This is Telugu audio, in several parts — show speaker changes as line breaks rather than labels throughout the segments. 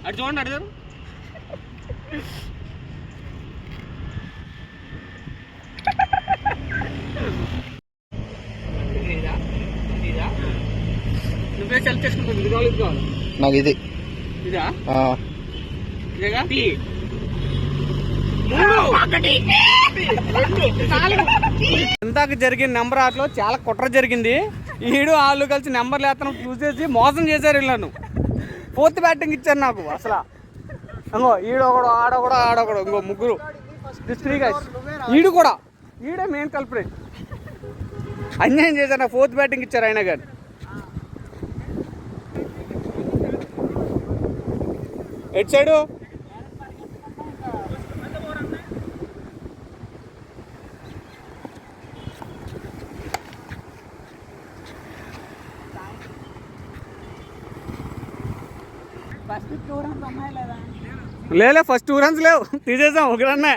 అటు చూడండి అడిగారు నువ్వే సెలెక్ట్ చేసుకుంటావు. ఇది కావాలి, ఇది కావాలి
నాకు ఇది.
ఇదా ఇదేగా ఇందాక జరిగిన నెంబర్ ఆటలో చాలా కుట్ర జరిగింది. ఈడు వాళ్ళు కలిసి నెంబర్లు వేస్తాను చూసేసి మోసం చేశారు వీళ్ళను. ఫోర్త్ బ్యాటింగ్ ఇచ్చారు నాకు అసలు. ఇంకో ఈడొకడు ఆడొకడు ఇంకో ముగ్గురు త్రీ గైస్. ఈడే మెయిన్ కల్పరేట్. అన్యాయం చేశారు. నాకు ఫోర్త్ బ్యాటింగ్ ఇచ్చారు అయినా కానీ. ఎటు సైడు లేలే ఫస్ట్ 2 runs లేవు, తీసేసాం ఒక రన్నే.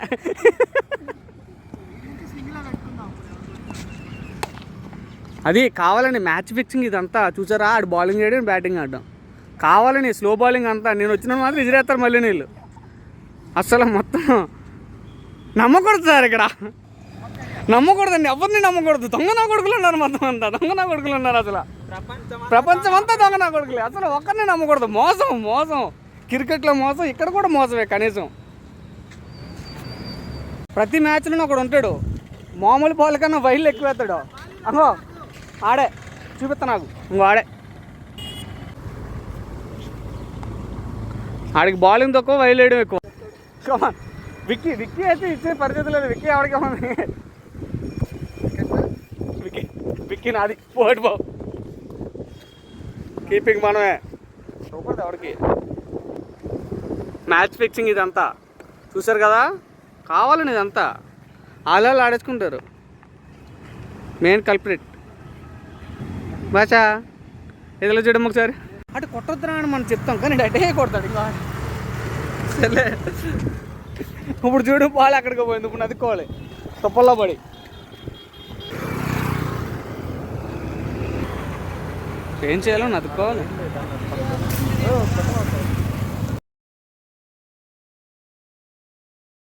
అది కావాలని మ్యాచ్ ఫిక్సింగ్ ఇదంతా చూసారా. ఆడు బౌలింగ్ చేయడం బ్యాటింగ్ ఆడడం కావాలని స్లో బౌలింగ్ అంతా. నేను వచ్చిన మాత్రం విసిరేస్తారు మళ్ళీ నీళ్ళు. అసలు మొత్తం నమ్మకూడదు సార్, ఇక్కడ నమ్మకూడదండి, ఎవరిని నమ్మకూడదు. దొంగ నా కొడుకులు ఉన్నారు మొత్తం అంతా. దొంగ నా కొడుకులు ఉన్నారు అసలు. ప్రపంచం అంతా దొంగ నా కొడుకులే. అసలు ఒక్కరిని నమ్మకూడదు. మోసం క్రికెట్లో మోసం, ఇక్కడ కూడా మోసమే. కనీసం ప్రతి మ్యాచ్లోనూ ఒకడు ఉంటాడు మామూలు బాల్ కన్నా వైళ్ళు ఎక్కువ వేస్తాడు. అహో ఆడే చూపిస్తా నాకు. ఆడికి బౌలింగ్ తక్కువ, వైల్ వేయడం ఎక్కువ. కమాన్ విక్కీ అయితే ఇచ్చే పరిస్థితి లేదు. విక్కీ ఆవిడకి ఉంది. విక్కీ నాది పోటీ బాబు. కీపింగ్ మనమే చూపడదు ఆవిడకి. మ్యాచ్ ఫిక్సింగ్ ఇదంతా చూసారు కదా. కావాలని ఇదంతా ఆళ్ళు ఆడేసుకుంటారు. Main culprit బాచా. ఎదులో చూడడం ఒకసారి. అటు కొట్టొద్దురా అని మనం చెప్తాం కానీ అటే కొడతాడు. ఇంకా సరే ఇప్పుడు చూడు బాల్ ఎక్కడికి పోయింది. ఇప్పుడు నదుకోవాలి తప్పల్లో పడి. ఏం చేయాలో నదుకోవాలి.